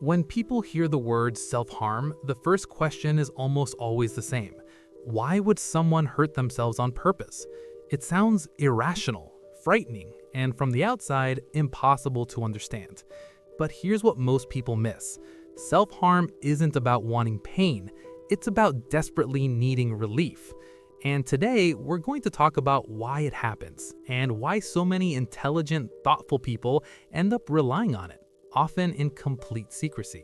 When people hear the word self-harm, the first question is almost always the same. Why would someone hurt themselves on purpose? It sounds irrational, frightening, and from the outside, impossible to understand. But here's what most people miss. Self-harm isn't about wanting pain, it's about desperately needing relief. And today, we're going to talk about why it happens, and why so many intelligent, thoughtful people end up relying on it, often in complete secrecy.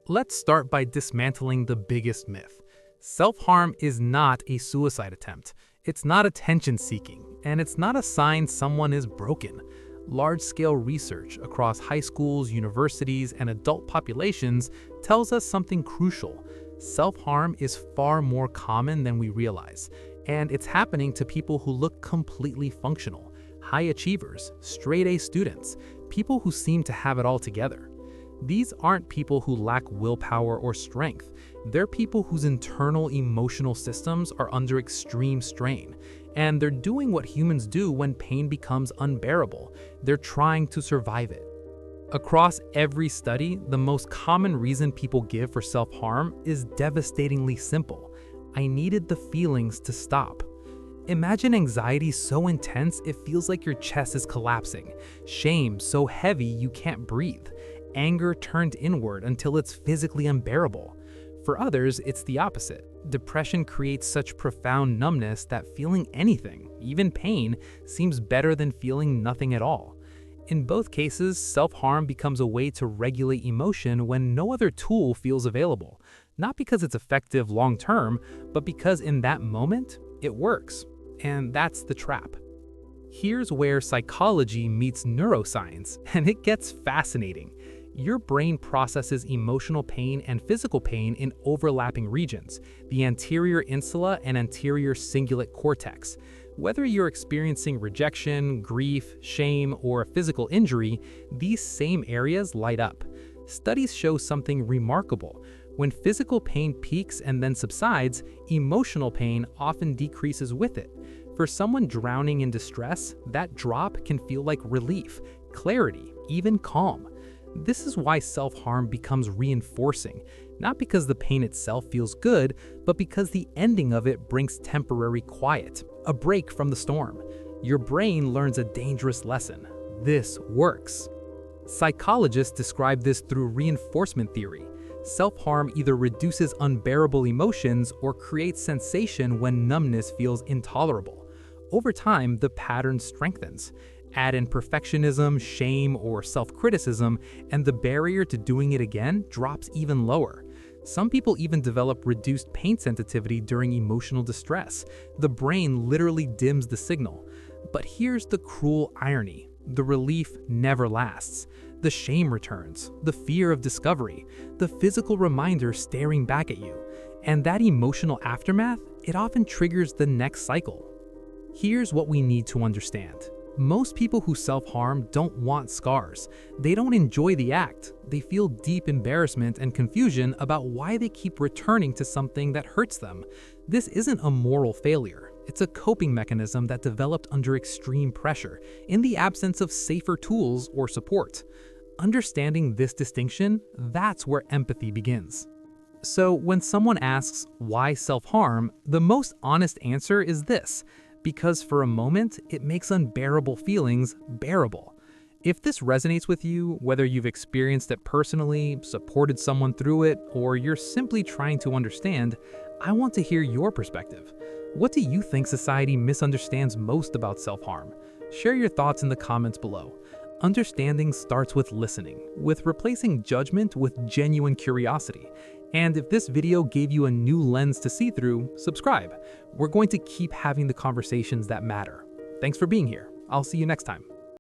Let's start by dismantling the biggest myth. Self-harm is not a suicide attempt. It's not attention-seeking, and it's not a sign someone is broken. Large-scale research across high schools, universities, and adult populations tells us something crucial. Self-harm is far more common than we realize, and it's happening to people who look completely functional, high achievers, straight-A students, people who seem to have it all together. These aren't people who lack willpower or strength. They're people whose internal emotional systems are under extreme strain, and they're doing what humans do when pain becomes unbearable. They're trying to survive it. Across every study, the most common reason people give for self-harm is devastatingly simple. I needed the feelings to stop. Imagine anxiety so intense it feels like your chest is collapsing, shame so heavy you can't breathe, anger turned inward until it's physically unbearable. For others, it's the opposite. Depression creates such profound numbness that feeling anything, even pain, seems better than feeling nothing at all. In both cases, self-harm becomes a way to regulate emotion when no other tool feels available, not because it's effective long-term, but because in that moment, it works. And that's the trap. Here's where psychology meets neuroscience, and it gets fascinating. Your brain processes emotional pain and physical pain in overlapping regions, the anterior insula and anterior cingulate cortex. Whether you're experiencing rejection, grief, shame, or a physical injury, these same areas light up. Studies show something remarkable. When physical pain peaks and then subsides, emotional pain often decreases with it. For someone drowning in distress, that drop can feel like relief, clarity, even calm. This is why self-harm becomes reinforcing, not because the pain itself feels good, but because the ending of it brings temporary quiet, a break from the storm. Your brain learns a dangerous lesson. This works. Psychologists describe this through reinforcement theory. Self-harm either reduces unbearable emotions or creates sensation when numbness feels intolerable. Over time, the pattern strengthens. Add in perfectionism, shame, or self-criticism, and the barrier to doing it again drops even lower. Some people even develop reduced pain sensitivity during emotional distress. The brain literally dims the signal. But here's the cruel irony. The relief never lasts. The shame returns, the fear of discovery, the physical reminder staring back at you. And that emotional aftermath, it often triggers the next cycle. Here's what we need to understand. Most people who self-harm don't want scars. They don't enjoy the act. They feel deep embarrassment and confusion about why they keep returning to something that hurts them. This isn't a moral failure. It's a coping mechanism that developed under extreme pressure, in the absence of safer tools or support. Understanding this distinction, that's where empathy begins. So when someone asks, why self-harm, the most honest answer is this: because for a moment, it makes unbearable feelings bearable. If this resonates with you, whether you've experienced it personally, supported someone through it, or you're simply trying to understand, I want to hear your perspective. What do you think society misunderstands most about self-harm? Share your thoughts in the comments below. Understanding starts with listening, with replacing judgment with genuine curiosity. And if this video gave you a new lens to see through, subscribe. We're going to keep having the conversations that matter. Thanks for being here. I'll see you next time.